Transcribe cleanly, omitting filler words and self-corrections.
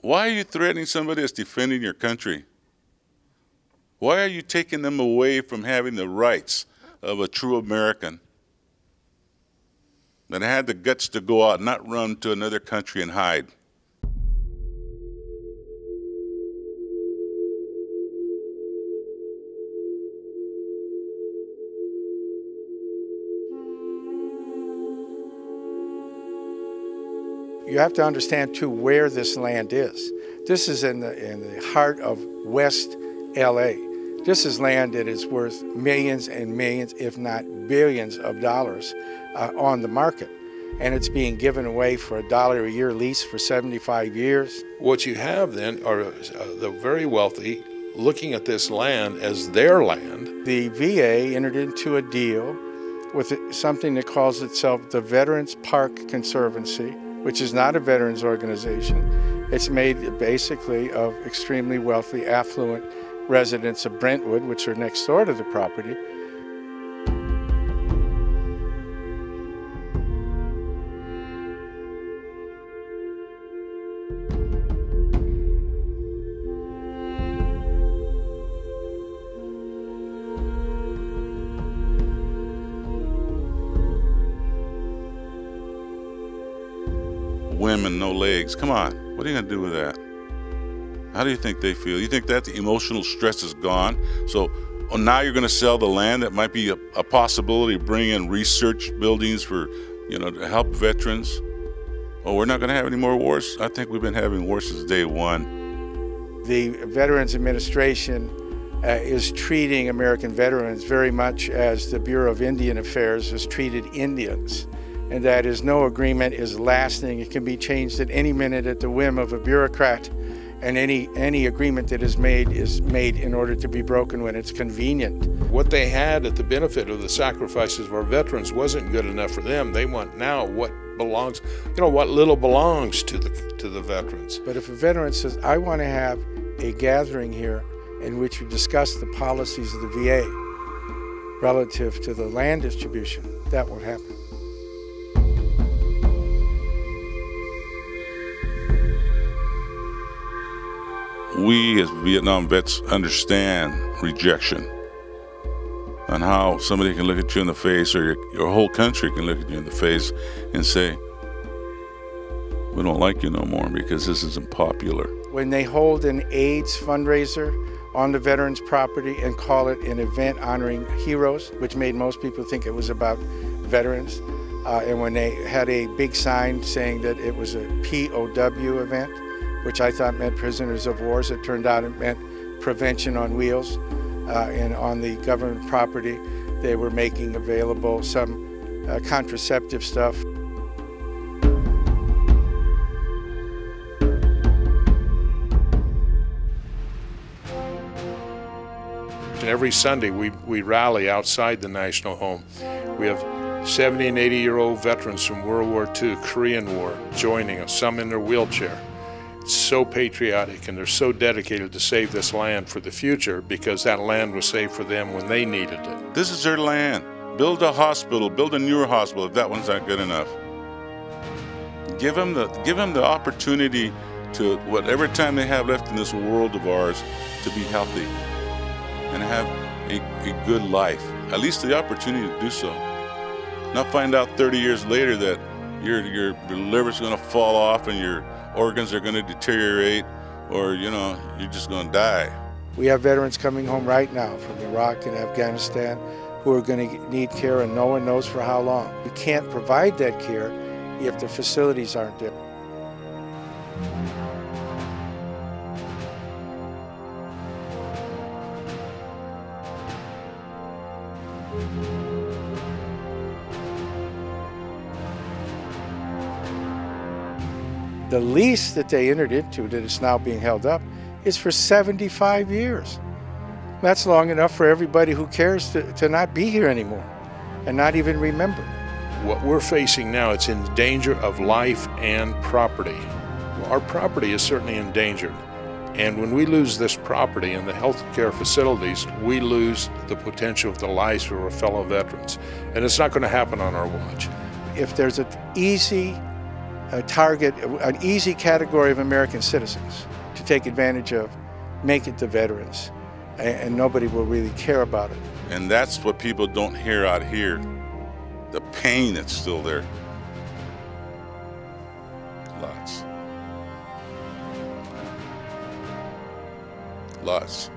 Why are you threatening somebody that's defending your country? Why are you taking them away from having the rights of a true American that had the guts to go out and not run to another country and hide? You have to understand, too, where this land is. This is in the heart of West LA. This is land that is worth millions and millions, if not billions of dollars on the market. And it's being given away for $1 a year lease for 75 years. What you have then are the very wealthy looking at this land as their land. The VA entered into a deal with something that calls itself the Veterans Park Conservancy, which is not a veterans organization. It's made basically of extremely wealthy, affluent residents of Brentwood, which are next door to the property. Women, no legs. Come on, what are you gonna do with that? How do you think they feel? You think that the emotional stress is gone? So now you're gonna sell the land that might be a possibility of bringing in research buildings for, to help veterans? Oh, we're not gonna have any more wars? I think we've been having wars since day one. The Veterans Administration is treating American veterans very much as the Bureau of Indian Affairs has treated Indians. And that is, no agreement is lasting. It can be changed at any minute at the whim of a bureaucrat, and any agreement that is made in order to be broken when it's convenient. What they had at the benefit of the sacrifices of our veterans wasn't good enough for them. They want now what belongs, what little belongs to the veterans. But if a veteran says, I want to have a gathering here in which we discuss the policies of the VA relative to the land distribution, that will happen. We as Vietnam vets understand rejection and how somebody can look at you in the face, or your whole country can look at you in the face and say, we don't like you no more because this isn't popular. When they hold an AIDS fundraiser on the veterans' property and call it an event honoring heroes, which made most people think it was about veterans, and when they had a big sign saying that it was a POW event, which I thought meant prisoners of war, it turned out it meant prevention on wheels. And on the government property, they were making available some contraceptive stuff. Every Sunday we rally outside the National Home. We have 70 and 80-year-old veterans from World War II, Korean War, joining us, some in their wheelchair. It's so patriotic, and they're so dedicated to save this land for the future because that land was saved for them when they needed it. This is their land. Build a hospital, build a newer hospital if that one's not good enough. Give them the opportunity to, whatever time they have left in this world of ours, to be healthy and have a good life. At least the opportunity to do so. Not find out 30 years later that your liver's gonna fall off and your organs are going to deteriorate, or you're just going to die. We have veterans coming home right now from Iraq and Afghanistan who are going to need care, and no one knows for how long. We can't provide that care if the facilities aren't there. The lease that they entered into, that is now being held up, is for 75 years. That's long enough for everybody who cares to not be here anymore and not even remember. What we're facing now, it's in danger of life and property. Our property is certainly endangered. And when we lose this property and the health care facilities, we lose the potential of the lives of our fellow veterans. And it's not going to happen on our watch. If there's an easy target, an easy category of American citizens to take advantage of, make it the veterans, and nobody will really care about it. And that's what people don't hear out here, the pain that's still there. Lots.